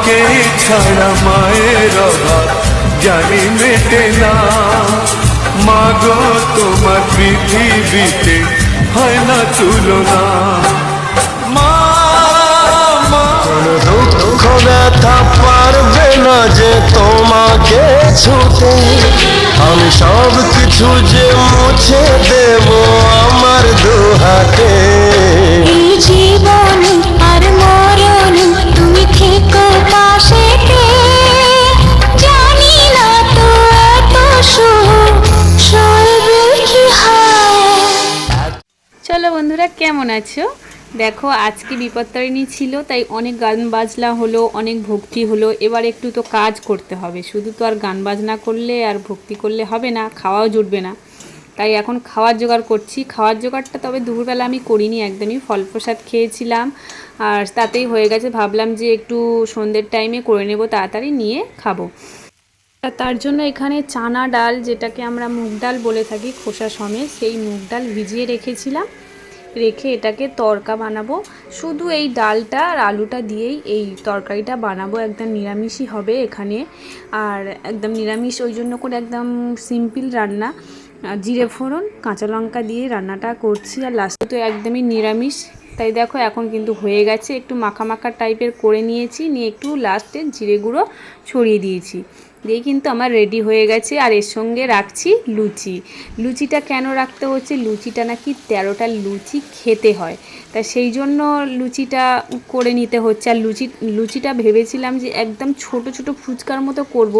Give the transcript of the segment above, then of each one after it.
তোমাকে ছাড়া মায়ের অভাব জানি মেটে না। মাগো তোমার পৃথিবীতে হয় না তুলনা। মা দুঃখ ব্যথা পারবে না যে তোমাকে ছুতে, আমি সব কিছু যে মুছে দেব আমার দুহাতে। এই জীবন আর মরণ তুমি থেকো পাশেতে, জানি না তো এত সুখ সইবে কি হয়। চলো বন্ধুরা, কেমন আছো? দেখো আজকে বিপত্তারিণী ছিল, তাই অনেক গান বাজনা হলো, অনেক ভক্তি হলো। এবার একটু তো কাজ করতে হবে, শুধু তো আর গান বাজনা করলে আর ভক্তি করলে হবে না, খাওয়াও জুটবে না। তাই এখন খাওয়ার জোগাড় করছি। খাওয়ার জোগাড়টা তবে দুপুরবেলা আমি করিনি, একদমই ফল প্রসাদ খেয়েছিলাম আর তাতেই হয়ে গেছে। ভাবলাম যে একটু সন্ধ্যের টাইমে করে নেব, তাড়াতাড়ি নিয়ে খাবো। তার জন্য এখানে চানা ডাল, যেটাকে আমরা মুগ ডাল বলে থাকি খোসা সমেত, সেই মুগ ডাল ভিজিয়ে রেখেছিলাম। রেখে এটাকে তড়কা বানাবো। শুধু এই ডালটা আর আলুটা দিয়েই এই তরকারিটা বানাবো, একদম নিরামিষই হবে এখানে। আর একদম নিরামিষ ওই জন্য করে একদম সিম্পল রান্না, জিরে ফোড়ন কাঁচা লঙ্কা দিয়ে রান্নাটা করছি। আর লাস্টে তো একদমই নিরামিষ। তাই দেখো এখন কিন্তু হয়ে গেছে, একটু মাখা মাখা টাইপের করে নিয়েছি, নিয়ে একটু লাস্টে জিরে গুঁড়ো ছড়িয়ে দিয়েছি, দিয়ে কিন্তু আমার রেডি হয়ে গেছে। আর এর সঙ্গে রাখছি লুচি। লুচিটা কেন রাখতে হচ্ছে, লুচিটা নাকি 13টা লুচি খেতে হয়, তা সেই জন্য লুচিটা করে নিতে হচ্ছে। আর লুচিটা ভেবেছিলাম যে একদম ছোট ছোট ফুচকার মতো করব,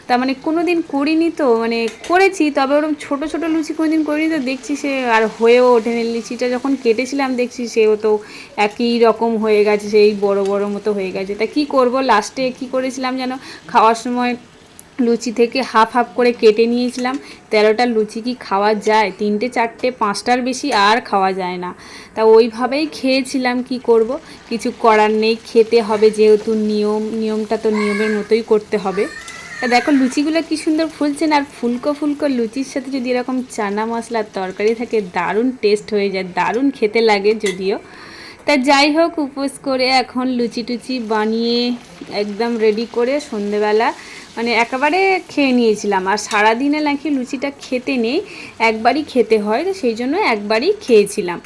তার মানে কোনো দিন করিনি তো, মানে করেছি তবে ওরকম ছোট ছোট লুচি কোনো দিন করিনি, তো দেখছি সে আর হয়েও ওঠেনি। লুচিটা যখন কেটেছিলাম দেখছি সেও তো একই রকম হয়ে গেছে, সেই বড় বড় মতো হয়ে গেছে। তা কি করব, লাস্টে কি করেছিলাম যেন, খাওয়ার সময় লুচি থেকে হাফ হাফ করে কেটে নিয়েছিলাম। 13টা লুচি কি খাওয়া যায়? 3টে 4টে 5টার বেশি আর খাওয়া যায় না। তা ওইভাবেই খেয়েছিলাম, কি করব, কিছু করার নেই, খেতে হবে যেহেতু নিয়মটা তো নিয়মের মতোই করতে হবে। তা দেখো লুচিগুলো কি সুন্দর ফুলছে না, আর ফুলকো ফুলকো লুচির সাথে যদি এরকম চানা মশলার তরকারি থাকে দারুণ টেস্ট হয়ে যায়, দারুণ খেতে লাগে যদিও। তা যাই হোক, উপোস করে এখন লুচি টুচি বানিয়ে একদম রেডি করে সন্ধেবেলা মানে একেবারে খেয়ে নিয়েছিলাম। আর সারাদিনে নাকি লুচিটা খেতে নেই, একবারই খেতে হয়, তো সেই জন্য একবারই খেয়েছিলাম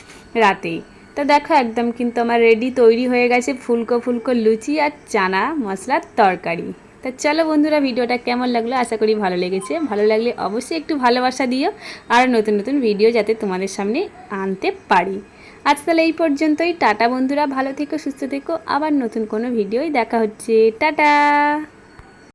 রাতেই। তা দেখো একদম কিন্তু আমার রেডি তৈরি হয়ে গেছে ফুলকো ফুলকো লুচি আর চানা মশলার তরকারি। তা চলো বন্ধুরা, ভিডিওটা কেমন লাগলো, আশা করি ভালো লেগেছে। ভালো লাগলে অবশ্যই একটু ভালোবাসা দিও, আর নতুন নতুন ভিডিও যাতে তোমাদের সামনে আনতে পারি। আজ তাহলে এই পর্যন্তই। টাটা বন্ধুরা, ভালো থেকো, সুস্থ থেকো, আবার নতুন কোনো ভিডিওই দেখা হচ্ছে। টাটা।